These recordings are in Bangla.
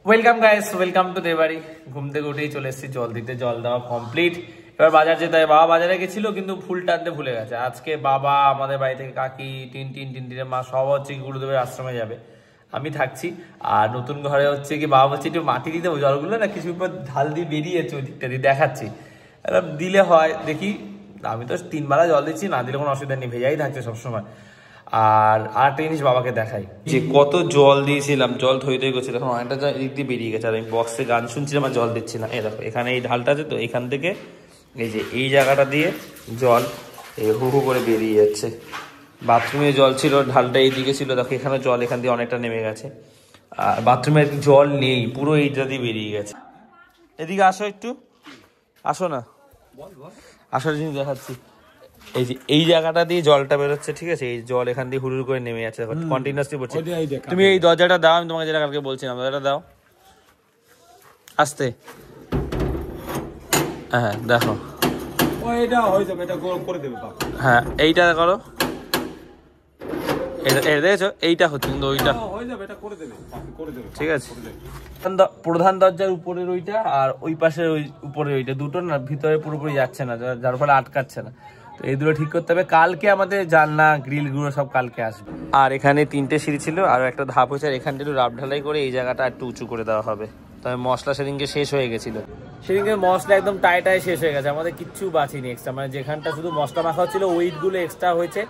Welcome guys, welcome to Debari. ঘুম থেকে উঠেই চলে এসেছি জল দিতে, জল দেওয়া কমপ্লিট। এবার বাজার যেতে হয়, বাবা বাজারে গেছিল কিন্তু ফুল টানতে ভুলে গেছে। আজকে বাবা, আমাদের বাড়ি থেকে কাকি, টিনটিনের মা সব হচ্ছে গুরুদেবের আশ্রমে যাবে, আমি থাকছি। আর নতুন ঘরে হচ্ছে কি বাবা বলছে একটু মাটি দিতে হবে, জলগুলো না কিছু পর ঢাল দিয়ে বেরিয়েছে ওই দিকটা দিয়ে, দেখাচ্ছি দিলে হয় দেখি। আমি তো 3 বেলা জল দিচ্ছি, না দিলে কোনো অসুবিধা নেই, ভেজাই থাকছে সবসময়। আর আরেকটা জিনিস বাবাকে দেখাই, যে কত জল দিয়েছিলাম, জল থই থই করছে, তখন অনেকটা এদিক দিয়ে বেরিয়ে গেছে। আর আমি বক্সে গান শুনছিলাম আর জল দিচ্ছি না। এই দেখো এখানে এই ঢালটা আছে, তো এখান থেকে এই যে এই জায়গাটা দিয়ে জল এই হু হু করে বেরিয়ে যাচ্ছে। বাথরুমে জল ছিল, ঢালটা এইদিকে ছিল, দেখো এখানে জল এখান দিয়ে অনেকটা নেমে গেছে। আর বাথরুমে জল নেই, পুরো এইটা দিয়ে বেরিয়ে গেছে। এদিকে আসো, একটু আসো না, আসার জিনিস দেখাচ্ছি। এই যে এই জায়গাটা দিয়ে জলটা বেরোচ্ছে, ঠিক আছে, এই জল এখান দিয়ে হুড়ুর করে নেমে যাচ্ছে, কন্টিনিউয়াসলি পড়ছে। তুমি এই দরজাটা দাও, আমি তোমাকে যেটা কালকে বলছিলাম, দরজাটা দাও আস্তে। হ্যাঁ দেখো, হ্যাঁ এইটা করো, দেখেছো এইটা হচ্ছে, কিন্তু ওইটা ঠিক আছে। প্রধান দরজার উপরের ওইটা আর ওই পাশের ওই উপরের ওইটা দুটো না ভিতরে পুরোপুরি যাচ্ছে না, যার ফলে আটকাচ্ছে না। তো এই দুটো ঠিক করতে হবে। কালকে আমাদের জানলা গ্রিল গুলো সব কালকে আসবে। আর এখানে 3টে সিঁড়ি ছিল, আর একটা ধাপ হয়েছে, আর এখানটা একটু রাব ঢালাই করে এই জায়গাটা একটু উঁচু করে দেওয়া হবে। তবে মশলা সেদিনকে শেষ হয়ে গেছিল, সেদিনকে মশলা একদম টাই শেষ হয়ে গেছে, আমাদের কিচ্ছু বাঁচিনি এক্সট্রা। মানে যেখানটা শুধু মশলা মাখা হচ্ছিল ওইট গুলো এক্সট্রা হয়েছে,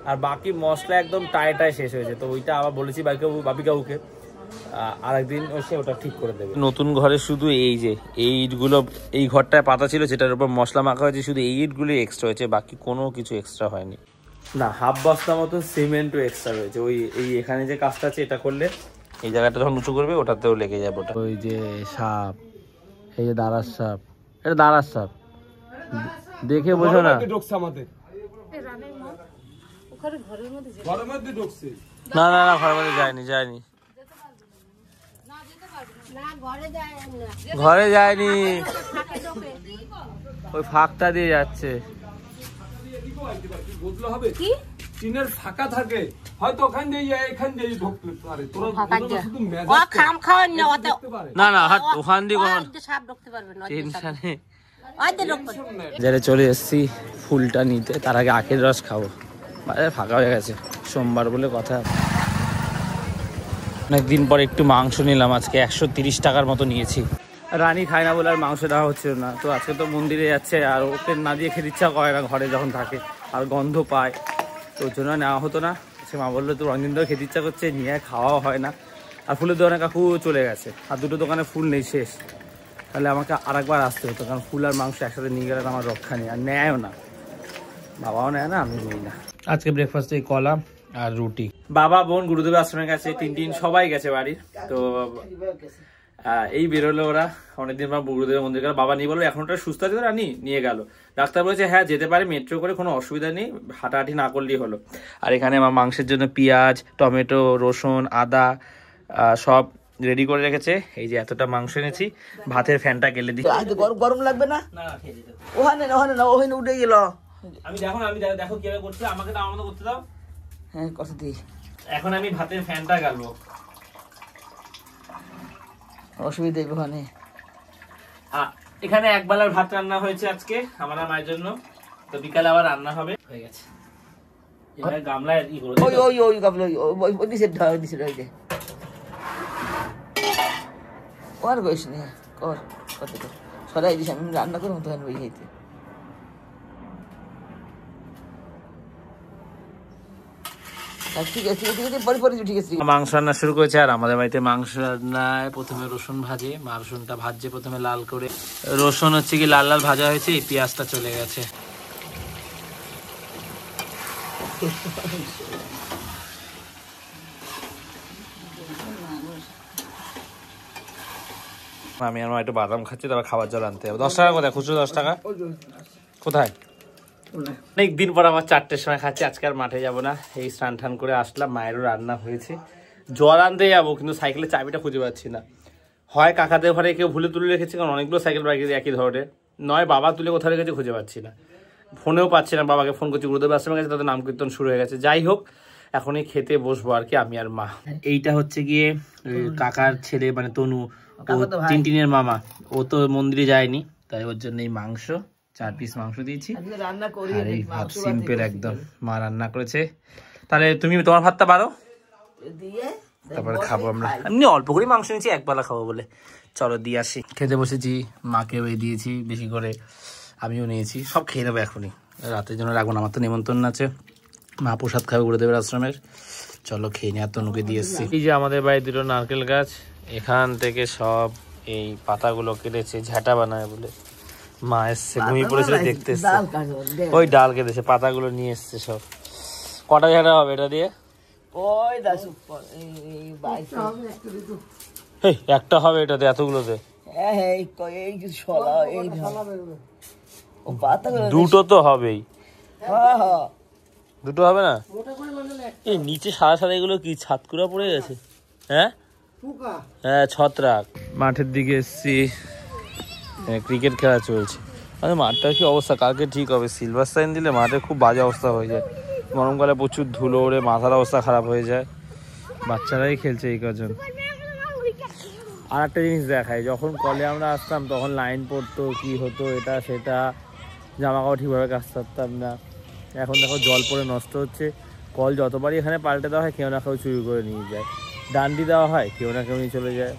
আর বাকি মশলা একদম টাই শেষ হয়েছে। তো ওইটা আবার বলেছি বাপিকাউকে আরেকদিন এসে ওটা ঠিক করে দেবে। নতুন ঘরে শুধু এই যে এই ইটগুলো, এই ঘরটায় পাতা ছিল যেটার উপর মশলা মাখা হয়েছে, শুধু এই ইটগুলো এক্সট্রা হয়েছে, বাকি কোনো কিছু এক্সট্রা হয়নি। না, হাফ বস্তা মতো সিমেন্টও এক্সট্রা রয়েছে। ওই এই এখানে যে কাজটা আছে এটা করলে এই জায়গাটা যখন উঁচু করবে ওটাতেও লেগে যাবে। ওটা ওই যে সাপ, এই যে দাঁড়ার সাপ, এটা দাঁড়ার সাপ দেখে বোঝো না। না না না, ঘরের মধ্যে যায়নি ঘরে যায়নি, ওই ফাঁকটা দিয়ে যাচ্ছে। টিনের ফাঁকা থাকে হয়তো, ওখান দিয়ে এখান দিয়ে ঢুকতে পারে। না না, ওখান দিয়ে যারা চলে এসছি ফুলটা নিতে, তার আগে আখের রস খাবো। বাজার ফাঁকা হয়ে গেছে, সোমবার বলে কথা। অনেকদিন পর একটু মাংস নিলাম, আজকে 130 টাকার মতো নিয়েছি। রানী খায় না বলে আর মাংস দেওয়া হচ্ছিল না। তো আজকে তো মন্দিরে যাচ্ছে, আর ওকে না দিয়ে খেতে ইচ্ছা করে না ঘরে যখন থাকে, আর গন্ধ পায়, তো ওর জন্য নেওয়া হতো না। সে মা বললো তো অনেকদিন ধরে খেতে ইচ্ছা করছে, নিয়ে খাওয়াও হয় না। আর ফুলের দোকানে কাকু চলে গেছে, আর দুটো দোকানে ফুল নেই, শেষ। তাহলে আমাকে আরেকবার আসতে হতো, কারণ ফুল আর মাংস একসাথে নিয়ে গেলে আমার রক্ষা নেই, আর নেয়ও না, বাবাও নেয় না, আমি নিই না। আজকে ব্রেকফাস্টে কলা আর রুটি। বাবা, বোন গুরুদেবের আশ্রমের কাছে, টিন সবাই গেছে বাড়ির। তো এই বেরোলো ওরা, অনেকদিন পর গুরুদেবের মন্দির গেল। বাবা নিয়ে বললো এখন ওটা সুস্থ আছে, রানি নিয়ে গেল। ডাক্তার বলেছে হ্যাঁ যেতে পারে, মেট্রো করে কোনো অসুবিধা নেই, হাঁটাহাঁটি না করলেই হলো। আর এখানে আমার মাংসের জন্য পেঁয়াজ, টমেটো, রসুন, আদা সব রেডি করে রেখেছে। এই যে এতটা মাংস এনেছি, ভাতের ফ্যানটা গেলে দিই। গরম লাগবে না, ওখানে ওখানে উঠে গেল। আমি দেখো কিভাবে করছি, আমাকে তো আমার মতো করতে দাও। হ্যাঁ কথা দিই। এখন আমি ভাতের ফ্যানটা গালবো, অসুবিধা ওখানে। এখানে একবেলার ভাত রান্না হয়েছে আজকে আমার মায়ের জন্য, তো বিকালে আবার রান্না হবে, হয়ে গেছে। এবার গামলায় ই করে ওই গামলা ওই দিছে ওই যে আর কইস নি, কর কত তো সরাই দিছ, আমি রান্না করব তখন ওই হইতে। মাংস রান্না শুরু করেছে, আর আমাদের বাড়িতে মাংস রান্নায় প্রথমে রসুন ভাজে, মা রসুনটা ভাজছে প্রথমে লাল করে। রসুন হচ্ছে কি লাল লাল ভাজা হয়েছে, এই পেঁয়াজটা চলে গেছে। আমি আমার একটু বাদাম খাচ্ছি, তারপর খাবার জল আনতে হবে। 10 টাকা কোথায় খুচরো? 10 টাকা কোথায়? অনেকদিন পর আমার 4টের সময় খাচ্ছি। আজকে আর মাঠে যাবো না, এই স্নান টান করে আসলাম, মায়েরও রান্না হয়েছে। জল আনতে যাবো, কিন্তু সাইকেলের চাবিটা খুঁজে পাচ্ছি না। হয় কাকাদের ঘরে কেউ ভুলে তুলে রেখেছে, কারণ অনেকগুলো সাইকেল বাইক একই ধরনের, নয় বাবা তুলে কোথাও রেখেছে, খুঁজে পাচ্ছি না। ফোনেও পাচ্ছি না, বাবাকে ফোন করছি, গুরুদেব আশ্রমে গেছে, তাদের নাম কীর্তন শুরু হয়ে গেছে। যাই হোক, এখনই খেতে বসবো আর কি, আমি আর মা। এইটা হচ্ছে গিয়ে কাকার ছেলে মানে তনু, টিনটিনের মামা, ও তো মন্দিরে যায়নি, তাই ওর জন্য এই মাংস 4 পিস মাংস দিয়েছি। আর এই ভাত সিম্পল একদম, মা রান্না করেছে। তাহলে তুমি তোমার ভাতটা বাড়ো, তারপরে খাবো আমরা। এমনি অল্প করে মাংস নিয়েছি, একবেলা খাবো বলে। চলো দিয়ে আসি। খেতে বসেছি, মাকেও এই দিয়েছি বেশি করে, আমিও নিয়েছি। সব খেয়ে নেবো এখনই, রাতের জন্য রাখবো না। আমার তো নেমন্তন্ন আছে, মা প্রসাদ খাবে গুরুদেবের আশ্রমের। চলো খেয়ে নিয়ে, আর তনুকে দিয়ে এসছি। এই যে আমাদের বাড়ির দুটো নারকেল গাছ, এখান থেকে সব এই পাতাগুলো কেটেছে ঝাঁটা বানায় বলে। মা এসছে, ঘুমিয়ে পড়েছিল, দেখতে এসছে, ওই ডাল কেটেছে, পাতাগুলো নিয়ে এসছে সব। কটা ঝাঁটা হবে এটা দিয়ে? একটা হবে এটাতে, এতগুলোতে দুটো তো হবেই। দুটো হবে না? এই নিচে সাদা সাদা এগুলো কি ছাতকুড়া পড়ে গেছে? হ্যাঁ হ্যাঁ, ছত্রাক। মাঠের দিকে এসছি, ক্রিকেট খেলা চলছে। আরে মাঠটার কি অবস্থা, কালকে ঠিক হবে। সিলভার সাইন দিলে মাঠে খুব বাজে অবস্থা হয়ে যায়, গরমকালে প্রচুর ধুলো ওড়ে, মাথার অবস্থা খারাপ হয়ে যায়। বাচ্চারাই খেলছে এই কজন। আর একটা জিনিস দেখায়, যখন কলে আমরা আসতাম তখন লাইন পড়তো, কি হতো এটা সেটা, জামা কাপড় ঠিকভাবে কাচতে পারতাম না। এখন দেখো জল পড়ে নষ্ট হচ্ছে। কল যতবারই এখানে পাল্টে দেওয়া হয়, কেউ না কেউ চুরি করে নিয়ে যায়। ডান্ডি দেওয়া হয়, কেউ না কেউ নিয়ে চলে যায়।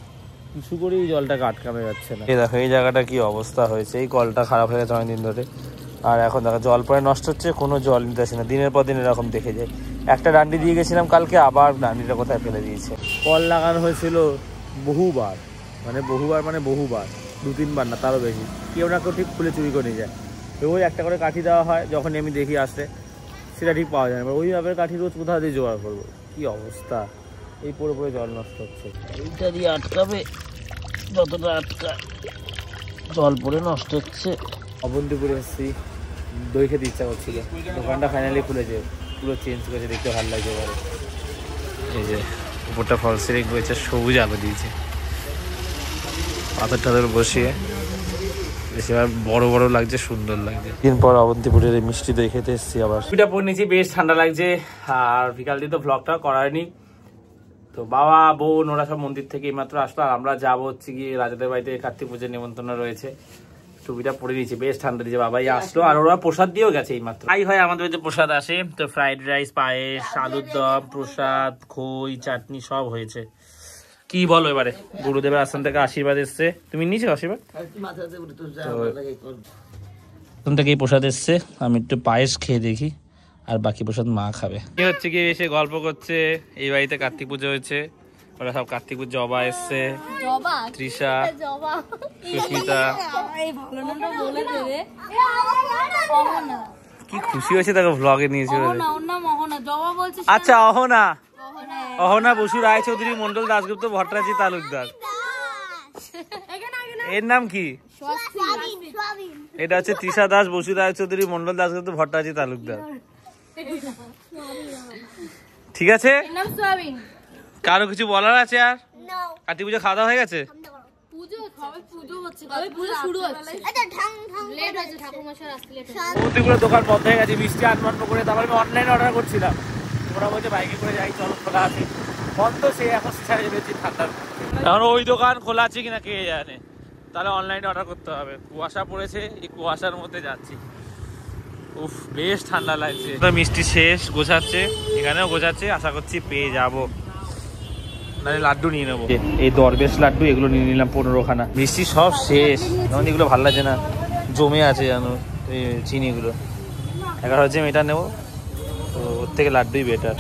কিছু করেই জলটাকে আটকানো যাচ্ছে না। এই দেখো এই জায়গাটা কি অবস্থা হয়েছে, এই কলটা খারাপ হয়ে গেছে অনেকদিন ধরে। আর এখন দেখো জল পরে নষ্ট হচ্ছে, কোনো জল নিতে আসে না। দিনের পর দিন এরকম দেখে যায়। একটা ডান্ডি দিয়ে গেছিলাম কালকে, আবার ডান্ডিটা কোথায় ফেলে দিয়েছে। কল লাগানো হয়েছিল বহুবার, মানে বহুবার, 2-3 বার না তারও বেশি। কেউ না কেউ ঠিক খুলে চুরি করে নিয়ে যায়। ওই একটা করে কাঠি দেওয়া হয়, যখন আমি দেখি আসতে, সেটা ঠিক পাওয়া যায় না। ওইভাবে কাঠি রোজ কোথা দিয়ে জোগাড় করবো, কি অবস্থা। এই পরে পরে জল নষ্ট হচ্ছে। এইটা দিয়ে আটকাবে, যতটা আটকা, জল পরে নষ্ট হচ্ছে। অবন্তিপুরে এসেছি, দই খেতে ইচ্ছা করছিল, দোকানটা ফাইনালি খুলেছে, পুরো চেঞ্জ করেছে, দেখতে ভালো লাগছে এবারে। এই যে উপরটা ফল সিলিং হয়েছে, সবুজ আলো দিয়েছে, পাথর টাথর বসিয়ে বেশিরভাগ বড় বড় লাগছে, সুন্দর লাগছে। দিন পর অবন্তিপুরের এই মিষ্টি দই খেতে এসেছি আবার। দুইটা পরে নিয়েছি, বেশ ঠান্ডা লাগছে। আর বিকাল দিয়ে তো ব্লগটা করা হয়নি, তো বাবা বোন ওরা সব মন্দির থেকে এইমাত্র আসলো। আর আমরা যাবো হচ্ছে গিয়ে রাজাদের বাড়িতে, কার্তিক পুজোর নিমন্ত্রণ রয়েছে। টুপিটা পরে নিয়েছি, বেশ ঠান্ডা দিয়েছে। বাবাই আসলো, আর ওরা প্রসাদ দিয়েও গেছে এইমাত্র। তাই হয় আমাদের যে প্রসাদ আসে, তো ফ্রাইড রাইস, পায়েস, আলুর দম, প্রসাদ, খই, চাটনি সব হয়েছে। কি বলো এবারে, গুরুদেবের আশ্রম থেকে আশীর্বাদ এসছে। তুমি নিয়েছো আশীর্বাদ? আশ্রম থেকে এই প্রসাদ এসছে, আমি একটু পায়েস খেয়ে দেখি, আর বাকি প্রসাদ মা খাবে। কি হচ্ছে কি, এসে গল্প করছে। এই বাড়িতে কার্তিক পুজো হয়েছে, ওরা সব কার্তিক পুজো, জবা এসছে, তৃষা, সুস্মিতা। কি খুশি হয়েছে দেখো, ব্লগে নিয়েছে। আচ্ছা অহনা, অহনা বসু রায়চৌধুরী মন্ডল দাশগুপ্ত ভট্টাচার্য তালুকদার। এর নাম কি? এটা হচ্ছে তৃষা দাস বসু রায়চৌধুরী মন্ডল দাশগুপ্ত ভট্টাচার্য তালুকদার। ঠিক আছে, কারো কিছু বলার আছে? আর কার্তিক পুজো খাওয়া দাওয়া হয়ে গেছে? দোকান বন্ধ হয়ে গেছে, মিষ্টি আনবন্ধ করে। তারপরে আমি অনলাইনে অর্ডার করছিলাম, ওরা বলছে বাইকে করে যাই, চলো খোলা আছে। বন্ধ, সে এখন ছেড়ে যাবে ঠান্ডার। এখন ওই দোকান খোলা আছে কিনা কে জানে, তাহলে অনলাইনে অর্ডার করতে হবে। কুয়াশা পড়েছে, এই কুয়াশার মধ্যে যাচ্ছি। উফ, বেশ ঠান্ডা লাগছে। মিষ্টি শেষ, গোছাচ্ছে, এখানেও গোছাচ্ছে, আশা করছি পেয়ে যাবো। নাহলে লাড্ডু নিয়ে নেবো, এই দরবেশ লাড্ডু, এগুলো নিয়ে নিলাম 15খানা। মিষ্টি সব শেষ, যেমন এগুলো ভালো লাগছে না, জমে আছে জানো এই চিনিগুলো। 11 এটা নেবো, তো ওর থেকে লাড্ডুই বেটার।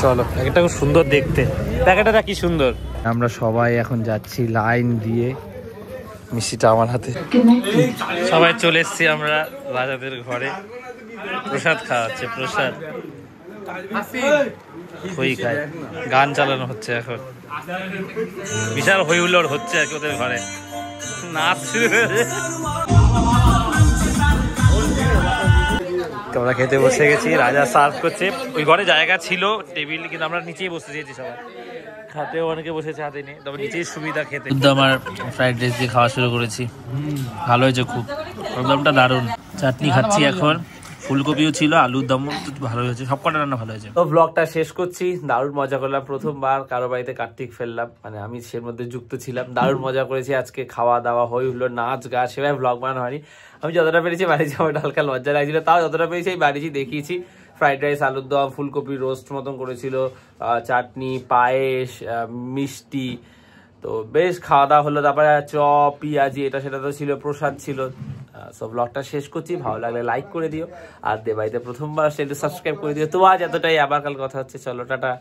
চলো, প্যাকেটটা খুব সুন্দর দেখতে, প্যাকেটটা কি সুন্দর। আমরা সবাই এখন যাচ্ছি লাইন দিয়ে, মিষ্টিটা আমার হাতে। সবাই চলে এসছি আমরা রাজাদের ঘরে, প্রসাদ খাওয়াচ্ছে, প্রসাদ খই খায়, গান চালানো হচ্ছে এখন, বিশাল হই হুল্লোড় হচ্ছে আর কি ওদের ঘরে, নাচ শুরু হয়েছে। আমরা খেতে বসে গেছি, রাজা সার্ভ করছে। ওই ঘরে জায়গা ছিল টেবিল, কিন্তু আমরা নিচেই বসতে চেয়েছি সবাই, খাতেও অনেকে বসেছে হাতে নিয়ে, তবে নিচেই সুবিধা খেতে। কিন্তু আমার ফ্রাইড রাইস দিয়ে খাওয়া শুরু করেছি, ভালো হয়েছে খুব, প্রবলেমটা দারুণ। চাটনি খাচ্ছি এখন, ফুলকপিও ছিল, আলুর দমও ভালো হয়েছে, সব কটা রান্না ভালো হয়েছে। তো ব্লগটা শেষ করছি, দারুণ মজা করলাম, প্রথমবার কারো বাড়িতে কার্তিক ফেললাম, মানে আমি সের মধ্যে যুক্ত ছিলাম, দারুণ মজা করেছি আজকে, খাওয়া দাওয়া হই হলো, নাচ গাছ, সেভাবে ব্লগ বানানো হয়নি, আমি যতটা পেরেছি বাড়িছি, আমার হালকা লজ্জা লাগছিল, তাও যতটা পেরেছি এই বাড়িছি দেখিয়েছি। ফ্রাইড রাইস, আলুর দম, ফুলকপি রোস্ট মতন করেছিল, চাটনি, পায়েস, মিষ্টি, তো বেশ খাওয়া দাওয়া হলো। তারপরে চপ, পিঁয়াজি, এটা সেটা তো ছিল, প্রসাদ ছিল। সব ব্লগটা শেষ করছি, ভালো লাগলে লাইক করে দিও, আর দেবাইতে প্রথমবার সেটা সাবস্ক্রাইব করে দিও। তো আজ এতটাই, আবার কাল কথা হচ্ছে, চলো টাটা।